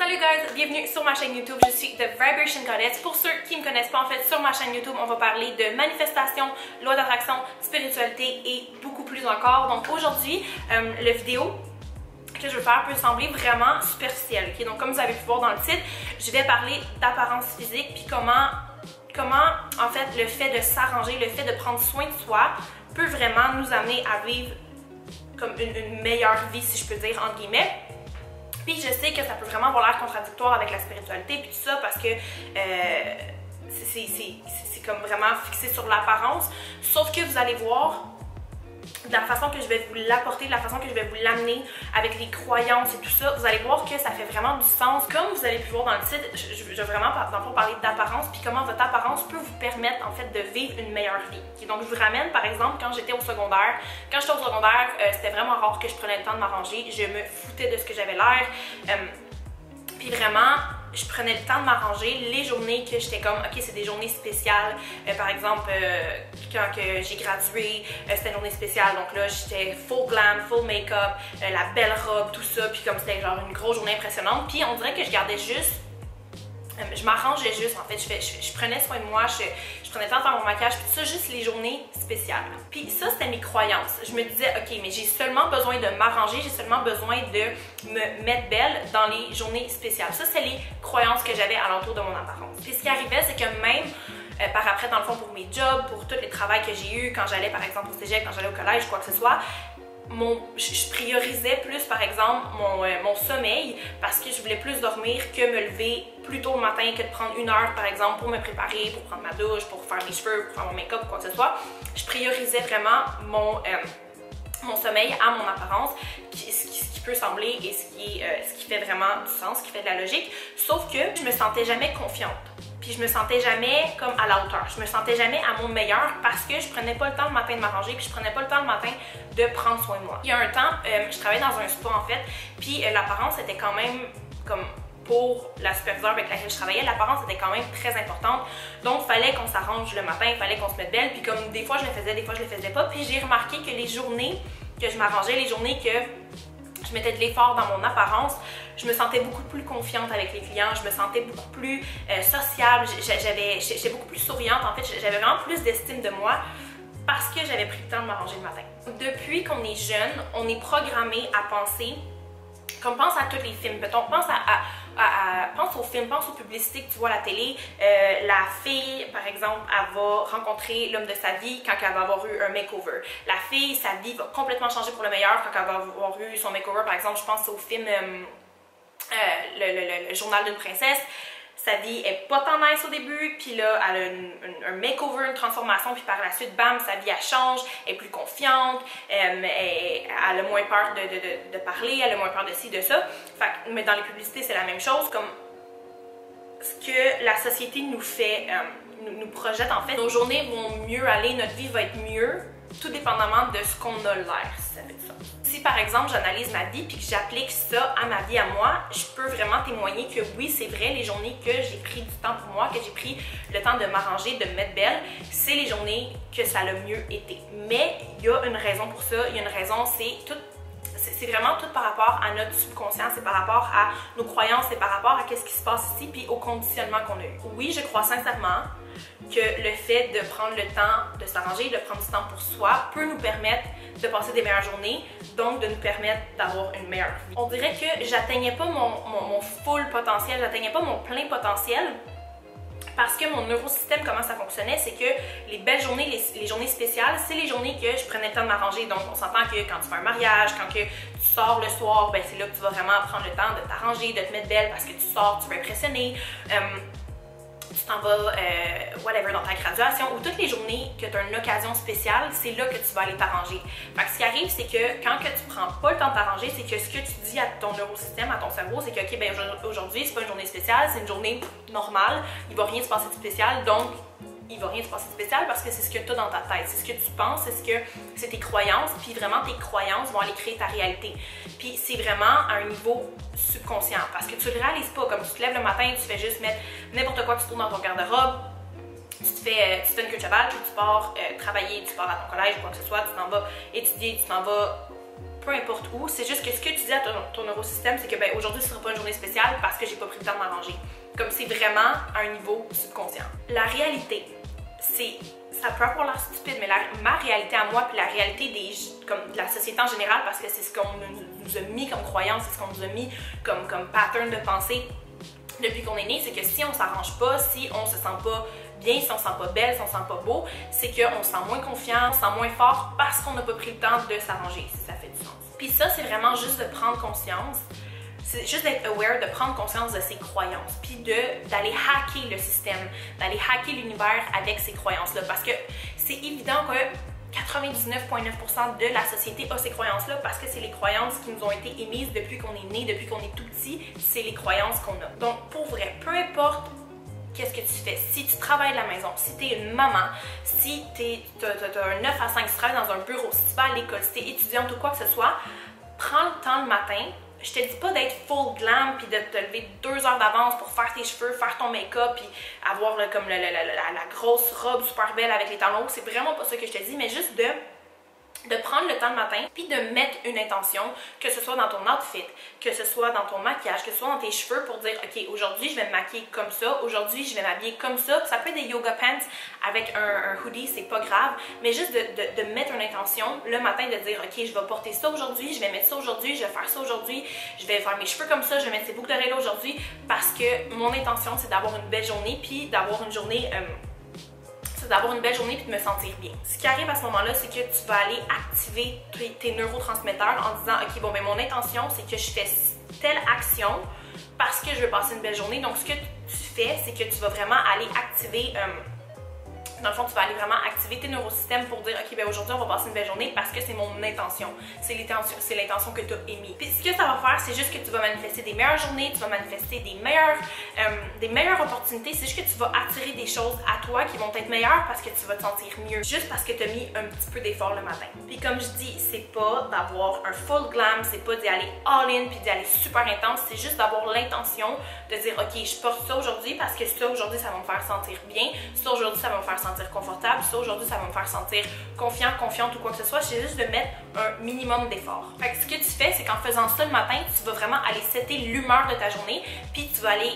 Salut guys, bienvenue sur ma chaîne YouTube, je suis The Vibration Goddess. Pour ceux qui ne me connaissent pas, en fait, sur ma chaîne YouTube, on va parler de manifestation, loi d'attraction, spiritualité et beaucoup plus encore. Donc aujourd'hui, la vidéo que je veux faire peut sembler vraiment superficielle. Okay? Donc comme vous avez pu voir dans le titre, je vais parler d'apparence physique puis comment en fait le fait de s'arranger, le fait de prendre soin de soi peut vraiment nous amener à vivre comme une meilleure vie, si je peux dire, entre guillemets. Puis je sais que ça peut vraiment avoir l'air contradictoire avec la spiritualité puis tout ça parce que c'est comme vraiment fixé sur l'apparence. Sauf que vous allez voir, de la façon que je vais vous l'apporter, de la façon que je vais vous l'amener avec les croyances et tout ça, vous allez voir que ça fait vraiment du sens. Comme vous avez pu voir dans le titre, je vais vraiment dans le fond parler d'apparence puis comment votre apparence peut vous permettre en fait de vivre une meilleure vie. Et donc je vous ramène par exemple quand j'étais au secondaire. Quand j'étais au secondaire, c'était vraiment rare que je prenais le temps de m'arranger. Je me foutais de ce que j'avais l'air. Puis vraiment, je prenais le temps de m'arranger les journées que j'étais comme, ok, c'est des journées spéciales. Par exemple, quand j'ai gradué, c'était une journée spéciale. Donc là, j'étais full glam, full make-up, la belle robe, tout ça. Puis comme c'était genre une grosse journée impressionnante. Puis on dirait que je gardais juste, je m'arrangeais juste en fait. Je prenais soin de moi, je prenais le temps de faire mon maquillage. Puis ça, juste les journées spéciales. Puis ça, c'était mes croyances. Je me disais, ok, mais j'ai seulement besoin de m'arranger, j'ai seulement besoin de me mettre belle dans les journées spéciales. Ça, c'est les croyances que j'avais alentour de mon apparence. Puis ce qui arrivait, c'est que même par après, dans le fond, pour mes jobs, pour tous les travaux que j'ai eu, quand j'allais par exemple au cégep, quand j'allais au collège, quoi que ce soit, je priorisais plus par exemple mon sommeil parce que je voulais plus dormir que me lever plus tôt le matin, que de prendre une heure par exemple pour me préparer, pour prendre ma douche, pour faire mes cheveux, pour faire mon make-up ou quoi que ce soit. Je priorisais vraiment mon sommeil à mon apparence, ce qui peut sembler et ce qui fait vraiment du sens, ce qui fait de la logique, sauf que je me sentais jamais confiante. Puis je me sentais jamais comme à la hauteur. Je me sentais jamais à mon meilleur parce que je prenais pas le temps le matin de m'arranger puis je prenais pas le temps le matin de prendre soin de moi. Il y a un temps, je travaillais dans un spa en fait, puis l'apparence était quand même comme pour la superviseure avec laquelle je travaillais, l'apparence était quand même très importante. Donc il fallait qu'on s'arrange le matin, il fallait qu'on se mette belle, puis comme des fois je le faisais, des fois je le faisais pas. Puis j'ai remarqué que les journées que je m'arrangeais, les journées que je mettais de l'effort dans mon apparence, je me sentais beaucoup plus confiante avec les clients, je me sentais beaucoup plus sociable, j'étais beaucoup plus souriante, en fait, j'avais vraiment plus d'estime de moi parce que j'avais pris le temps de m'arranger le matin. Depuis qu'on est jeune, on est programmé à penser, comme pense à tous les films, pense aux films, pense aux publicités que tu vois à la télé. La fille, par exemple, elle va rencontrer l'homme de sa vie quand elle va avoir eu un makeover. La fille, sa vie va complètement changer pour le meilleur quand elle va avoir eu son makeover. Par exemple, je pense au film le journal d'une princesse. Sa vie est pas tant nice au début, puis là, elle a un makeover, une transformation, puis par la suite, bam, sa vie, elle change, elle est plus confiante, elle a moins peur de parler, elle a moins peur de ci, de ça. Fait, mais dans les publicités, c'est la même chose, comme ce que la société nous fait, nous projette en fait. Nos journées vont mieux aller, notre vie va être mieux, tout dépendamment de ce qu'on a l'air, si ça fait du sens. Si par exemple j'analyse ma vie puis que j'applique ça à ma vie à moi, je peux vraiment témoigner que oui, c'est vrai, les journées que j'ai pris du temps pour moi, que j'ai pris le temps de m'arranger, de me mettre belle, c'est les journées que ça a le mieux été. Mais il y a une raison pour ça, il y a une raison, c'est vraiment tout par rapport à notre subconscient, c'est par rapport à nos croyances, c'est par rapport à ce qui se passe ici puis au conditionnement qu'on a eu. Oui, je crois sincèrement que le fait de prendre le temps de s'arranger, de prendre du temps pour soi, peut nous permettre de passer des meilleures journées, donc de nous permettre d'avoir une meilleure vie. On dirait que j'atteignais pas mon full potentiel, j'atteignais pas mon plein potentiel, parce que mon neurosystème, comment ça fonctionnait, c'est que les belles journées, les journées spéciales, c'est les journées que je prenais le temps de m'arranger. Donc on s'entend que quand tu fais un mariage, quand que tu sors le soir, ben c'est là que tu vas vraiment prendre le temps de t'arranger, de te mettre belle parce que tu sors, tu veux impressionner. Tu t'en vas, whatever, dans ta graduation, ou toutes les journées que tu as une occasion spéciale, c'est là que tu vas aller t'arranger. Fait que ce qui arrive, c'est que quand que tu prends pas le temps de t'arranger, c'est que ce que tu dis à ton neurosystème, à ton cerveau, c'est que, ok, ben aujourd'hui, c'est pas une journée spéciale, c'est une journée normale, il va rien se passer de spécial, donc il va rien se passer de spécial parce que c'est ce que tu as dans ta tête, c'est ce que tu penses, c'est tes croyances, puis vraiment tes croyances vont aller créer ta réalité. Puis c'est vraiment à un niveau subconscient parce que tu le réalises pas, comme tu te lèves le matin, tu fais juste mettre n'importe quoi que tu trouves dans ton garde-robe, tu te fais une queue de cheval, tu pars travailler, tu pars à ton collège ou quoi que ce soit, tu t'en vas étudier, tu t'en vas peu importe où. C'est juste que ce que tu dis à ton neurosystème, c'est que ben, aujourd'hui ce sera pas une journée spéciale parce que j'ai pas pris le temps de m'arranger. Comme c'est vraiment à un niveau subconscient. La réalité, c'est, ça peut avoir l'air stupide, mais ma réalité à moi puis la réalité comme de la société en général, parce que c'est ce qu'on nous a mis comme croyance, c'est ce qu'on nous a mis comme pattern de pensée depuis qu'on est né, c'est que si on s'arrange pas, si on se sent pas bien, si on se sent pas belle, si on se sent pas beau, c'est qu'on se sent moins confiant, on se sent moins fort parce qu'on n'a pas pris le temps de s'arranger, si ça fait du sens. Puis ça, c'est vraiment juste de prendre conscience, c'est juste d'être aware, de prendre conscience de ses croyances, puis d'aller hacker le système, d'aller hacker l'univers avec ces croyances-là, parce que c'est évident que 99,9% de la société a ces croyances-là parce que c'est les croyances qui nous ont été émises depuis qu'on est né, depuis qu'on est tout petit, c'est les croyances qu'on a. Donc pour vrai, peu importe qu'est-ce que tu fais, si tu travailles de la maison, si tu es une maman, si tu as un 9 à 5, si tu travailles dans un bureau, si tu vas à l'école, si tu es étudiante ou quoi que ce soit, prends le temps le matin. Je te dis pas d'être full glam puis de te lever 2 heures d'avance pour faire tes cheveux, faire ton make-up puis avoir comme la grosse robe super belle avec les talons hauts. C'est vraiment pas ça que je te dis, mais juste de prendre le temps le matin puis de mettre une intention, que ce soit dans ton outfit, que ce soit dans ton maquillage, que ce soit dans tes cheveux pour dire ok, aujourd'hui je vais me maquiller comme ça, aujourd'hui je vais m'habiller comme ça. Ça peut être des yoga pants avec un hoodie, c'est pas grave, mais juste de mettre une intention le matin, de dire ok, je vais porter ça aujourd'hui, je vais mettre ça aujourd'hui, je vais faire ça aujourd'hui, je vais faire mes cheveux comme ça, je vais mettre ces boucles d'oreilles aujourd'hui, parce que mon intention c'est d'avoir une belle journée puis d'avoir une journée puis de me sentir bien. Ce qui arrive à ce moment-là, c'est que tu vas aller activer tes neurotransmetteurs en disant ok, bon ben mon intention c'est que je fais telle action parce que je veux passer une belle journée. Donc ce que tu fais, c'est que tu vas vraiment aller activer dans le fond, tu vas aller vraiment activer tes neurosystèmes pour dire ok, ben aujourd'hui on va passer une belle journée parce que c'est mon intention, c'est l'intention que tu as émise. Puis ce que ça va faire, c'est juste que tu vas manifester des meilleures journées, tu vas manifester des meilleures opportunités. C'est juste que tu vas attirer des choses à toi qui vont être meilleures parce que tu vas te sentir mieux, juste parce que tu as mis un petit peu d'effort le matin. Puis comme je dis, c'est pas d'avoir un full glam, c'est pas d'y aller all in puis d'y aller super intense, c'est juste d'avoir l'intention de dire ok, je porte ça aujourd'hui parce que ça aujourd'hui ça va me faire sentir bien, ça aujourd'hui ça va me faire sentir confortable, ça aujourd'hui ça va me faire sentir confiant, confiante ou quoi que ce soit. C'est juste de mettre un minimum d'effort. Fait que ce que tu fais, c'est qu'en faisant ça le matin, tu vas vraiment aller setter l'humeur de ta journée, puis tu vas aller,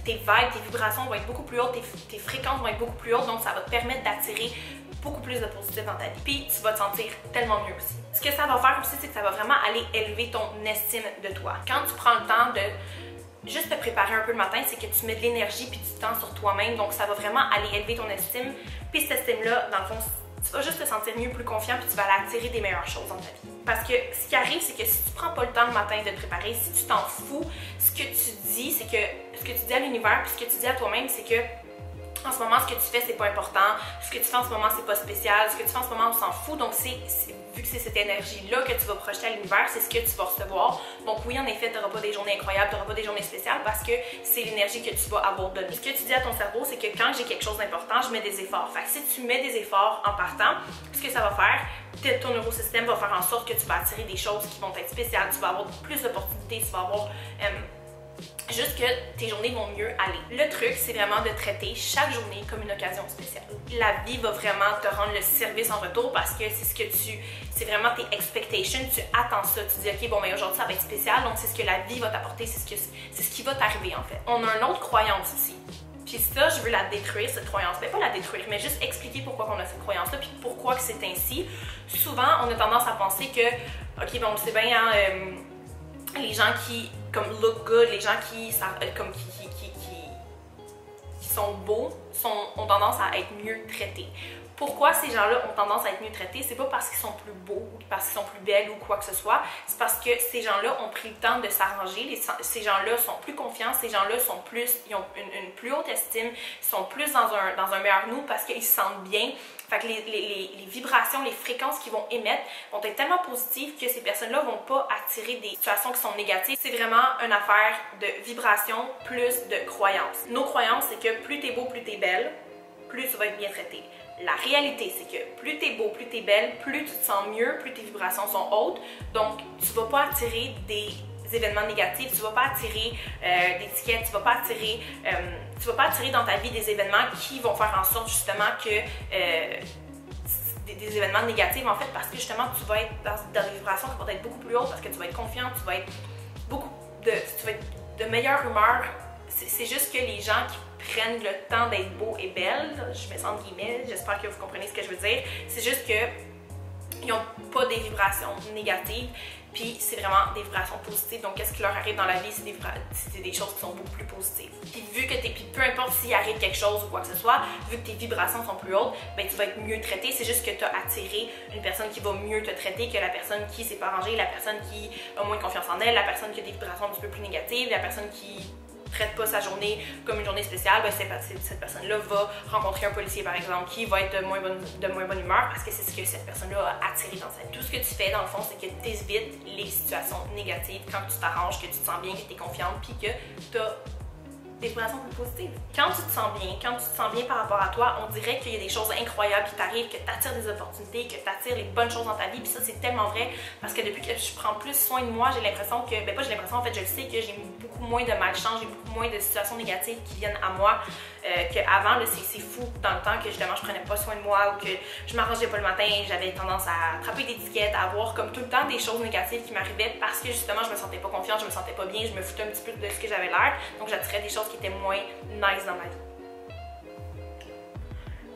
tes vibes, tes vibrations vont être beaucoup plus hautes, tes fréquences vont être beaucoup plus hautes, donc ça va te permettre d'attirer beaucoup plus de positif dans ta vie, puis tu vas te sentir tellement mieux aussi. Ce que ça va faire aussi, c'est que ça va vraiment aller élever ton estime de toi. Quand tu prends le temps de juste te préparer un peu le matin, c'est que tu mets de l'énergie puis du temps sur toi-même, donc ça va vraiment aller élever ton estime. Puis cette estime-là, dans le fond, tu vas juste te sentir mieux, plus confiant, puis tu vas aller attirer des meilleures choses dans ta vie. Parce que ce qui arrive, c'est que si tu prends pas le temps le matin de te préparer, si tu t'en fous, ce que tu dis, c'est que ce que tu dis à l'univers, puis ce que tu dis à toi-même, c'est que en ce moment, ce que tu fais, c'est pas important. Ce que tu fais en ce moment, c'est pas spécial. Ce que tu fais en ce moment, on s'en fout. Donc, vu que c'est cette énergie-là que tu vas projeter à l'univers, c'est ce que tu vas recevoir. Donc, oui, en effet, tu n'auras pas des journées incroyables, tu n'auras pas des journées spéciales parce que c'est l'énergie que tu vas avoir donnée. Ce que tu dis à ton cerveau, c'est que quand j'ai quelque chose d'important, je mets des efforts. Fait que si tu mets des efforts en partant, ce que ça va faire, ton neurosystème va faire en sorte que tu vas attirer des choses qui vont être spéciales. Tu vas avoir plus d'opportunités, tu vas avoir juste que tes journées vont mieux aller. Le truc, c'est vraiment de traiter chaque journée comme une occasion spéciale. La vie va vraiment te rendre le service en retour parce que c'est vraiment tes expectations, tu attends ça, tu dis ok, bon mais aujourd'hui ça va être spécial, donc c'est ce que la vie va t'apporter, c'est ce qui va t'arriver en fait. On a une autre croyance ici. Puis ça, je veux la détruire, cette croyance. Ben, pas la détruire, mais juste expliquer pourquoi on a cette croyance-là, puis pourquoi que c'est ainsi. Souvent, on a tendance à penser que, ok, bon, c'est bien, hein, les gens qui comme look good, les gens qui sont beaux ont tendance à être mieux traités. Pourquoi ces gens-là ont tendance à être mieux traités? C'est pas parce qu'ils sont plus beaux ou parce qu'ils sont plus belles ou quoi que ce soit, c'est parce que ces gens-là ont pris le temps de s'arranger, ces gens-là sont plus confiants, ces gens-là ils ont une plus haute estime, ils sont plus dans un meilleur nous parce qu'ils se sentent bien. Fait que les vibrations, les fréquences qu'ils vont émettre vont être tellement positives que ces personnes-là vont pas attirer des situations qui sont négatives. C'est vraiment une affaire de vibration plus de croyances. Nos croyances, c'est que plus t'es beau, plus t'es belle, plus tu vas être bien traité. La réalité, c'est que plus t'es beau, plus t'es belle, plus tu te sens mieux, plus tes vibrations sont hautes. Donc, tu vas pas attirer des événements négatifs, tu vas pas attirer des tickets, tu vas pas attirer dans ta vie des événements qui vont faire en sorte justement que des événements négatifs en fait, parce que justement tu vas être dans des vibrations qui vont être beaucoup plus hautes, parce que tu vas être confiant, tu vas être de meilleure humeur. C'est juste que les gens qui prennent le temps d'être beaux et belles, je mets ça entre guillemets, j'espère que vous comprenez ce que je veux dire, c'est juste que ils n'ont pas des vibrations négatives, puis c'est vraiment des vibrations positives. Donc qu'est-ce qui leur arrive dans la vie, c'est des choses qui sont beaucoup plus positives. Puis vu que puis peu importe s'il arrive quelque chose ou quoi que ce soit, vu que tes vibrations sont plus hautes, ben tu vas être mieux traité. C'est juste que tu as attiré une personne qui va mieux te traiter que la personne qui s'est pas rangée, la personne qui a moins de confiance en elle, la personne qui a des vibrations un petit peu plus négatives, la personne qui traite pas sa journée comme une journée spéciale, ben cette personne-là va rencontrer un policier par exemple qui va être de moins bonne humeur parce que c'est ce que cette personne-là a attiré dans sa vie. Tout ce que tu fais dans le fond, c'est que tu évites les situations négatives quand tu t'arranges, que tu te sens bien, que tu es confiante, puis que tu as des vibrations plus positives. Quand tu te sens bien par rapport à toi, on dirait qu'il y a des choses incroyables qui t'arrivent, que tu attires des opportunités, que tu attires les bonnes choses dans ta vie. Puis ça, c'est tellement vrai parce que depuis que je prends plus soin de moi, j'ai l'impression que, ben pas j'ai l'impression, en fait, je le sais que j'ai beaucoup moins de malchance, j'ai beaucoup moins de situations négatives qui viennent à moi qu'avant. C'est fou dans le temps que justement je prenais pas soin de moi ou que je m'arrangeais pas le matin, j'avais tendance à attraper des étiquettes, à avoir comme tout le temps des choses négatives qui m'arrivaient parce que justement je me sentais pas confiante, je me sentais pas bien, je me foutais un petit peu de ce que j'avais l'air, donc j'attirais des choses qui étaient moins nice dans ma vie.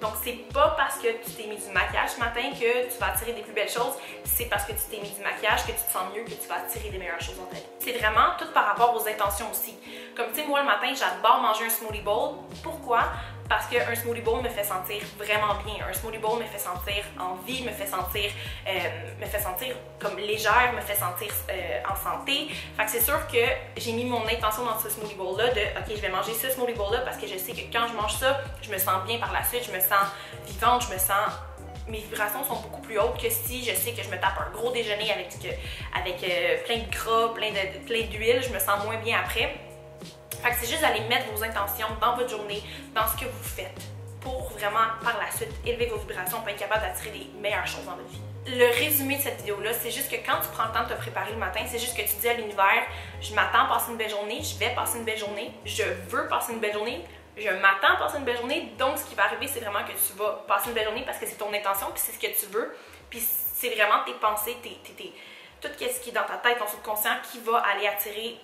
Donc c'est pas parce que tu t'es mis du maquillage ce matin que tu vas attirer des plus belles choses, c'est parce que tu t'es mis du maquillage que tu te sens mieux, que tu vas attirer des meilleures choses dans ta vie. C'est vraiment tout par rapport aux intentions aussi. Comme tu sais, moi le matin j'adore manger un smoothie bowl. Pourquoi? Parce qu'un smoothie bowl me fait sentir vraiment bien. Un smoothie bowl me fait sentir en vie, me fait sentir comme légère, me fait sentir en santé. Fait que c'est sûr que j'ai mis mon intention dans ce smoothie bowl-là de « Ok, je vais manger ce smoothie bowl-là parce que je sais que quand je mange ça, je me sens bien par la suite, je me sens vivante, je me sens... » Mes vibrations sont beaucoup plus hautes que si je sais que je me tape un gros déjeuner avec plein de gras, plein d'huile, je me sens moins bien après. Fait que c'est juste d'aller mettre vos intentions dans votre journée, dans ce que vous faites, pour vraiment par la suite élever vos vibrations pour être capable d'attirer les meilleures choses dans votre vie. Le résumé de cette vidéo-là, c'est juste que quand tu prends le temps de te préparer le matin, c'est juste que tu dis à l'univers, je m'attends à passer une belle journée, je vais passer une belle journée, je veux passer une belle journée, je m'attends à passer une belle journée, donc ce qui va arriver, c'est vraiment que tu vas passer une belle journée parce que c'est ton intention, puis c'est ce que tu veux, puis c'est vraiment tes pensées, tout ce qui est dans ta tête, ton subconscient qui va aller attirer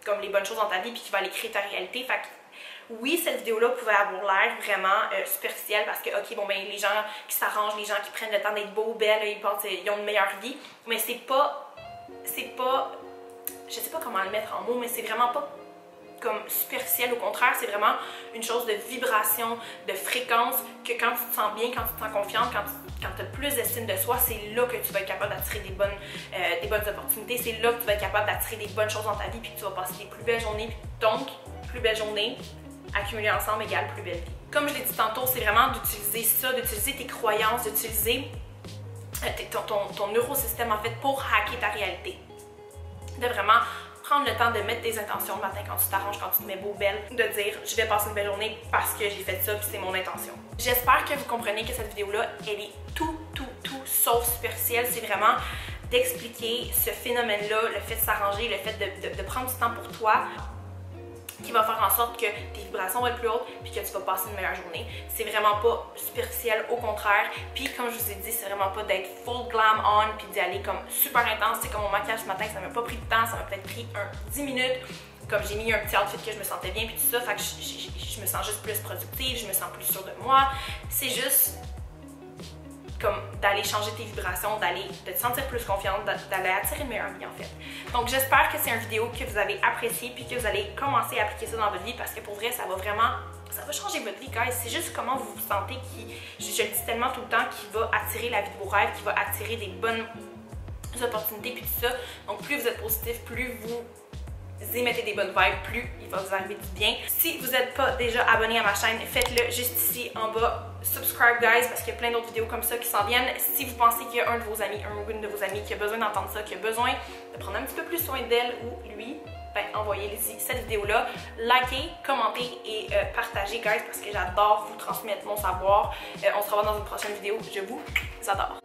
comme les bonnes choses dans ta vie puis qui va aller créer ta réalité. Fait que oui, cette vidéo-là pouvait avoir l'air vraiment superficielle parce que, ok, bon, ben, les gens qui s'arrangent, les gens qui prennent le temps d'être beaux, belles, ils pensent qu'ils ont une meilleure vie, mais c'est pas, je sais pas comment le mettre en mots, mais c'est vraiment pas comme superficiel, au contraire, c'est vraiment une chose de vibration, de fréquence, que quand tu te sens bien, quand tu te sens confiante, quand tu as plus d'estime de soi, c'est là que tu vas être capable d'attirer des bonnes opportunités, c'est là que tu vas être capable d'attirer des bonnes choses dans ta vie, puis que tu vas passer des plus belles journées, donc, plus belles journées, accumulées ensemble égale plus belle vie. Comme je l'ai dit tantôt, c'est vraiment d'utiliser ça, d'utiliser tes croyances, d'utiliser ton neurosystème en fait pour hacker ta réalité. De vraiment prendre le temps de mettre tes intentions le matin quand tu t'arranges, quand tu te mets beau, belle, de dire je vais passer une belle journée parce que j'ai fait ça puis c'est mon intention. J'espère que vous comprenez que cette vidéo-là, elle est tout sauf superficielle. C'est vraiment d'expliquer ce phénomène-là, le fait de s'arranger, le fait de prendre du temps pour toi, qui va faire en sorte que tes vibrations vont être plus hautes puis que tu vas passer une meilleure journée. C'est vraiment pas superficiel, au contraire. Puis comme je vous ai dit, c'est vraiment pas d'être full glam on puis d'y aller comme super intense. C'est comme mon maquillage ce matin, ça m'a pas pris de temps, ça m'a peut-être pris 10 minutes. Comme j'ai mis un petit outfit que je me sentais bien puis tout ça, fait que je me sens juste plus productive, je me sens plus sûre de moi. C'est juste comme d'aller changer tes vibrations, de te sentir plus confiante, d'aller attirer une meilleure vie en fait. Donc j'espère que c'est une vidéo que vous avez appréciée puis que vous allez commencer à appliquer ça dans votre vie parce que pour vrai ça va changer votre vie guys. C'est juste comment vous vous sentez qui, je le dis tellement tout le temps, qui va attirer la vie de vos rêves, qui va attirer des bonnes opportunités puis tout ça. Donc plus vous êtes positif, plus vous émettez des bonnes vibes, plus il va vous arriver du bien. Si vous n'êtes pas déjà abonné à ma chaîne, faites-le juste ici en bas. Subscribe guys parce qu'il y a plein d'autres vidéos comme ça qui s'en viennent. Si vous pensez qu'il y a un de vos amis, une de vos amies qui a besoin d'entendre ça, qui a besoin de prendre un petit peu plus soin d'elle ou lui, ben envoyez-lui cette vidéo-là. Likez, commentez et partagez guys parce que j'adore vous transmettre mon savoir. On se revoit dans une prochaine vidéo. Je vous adore.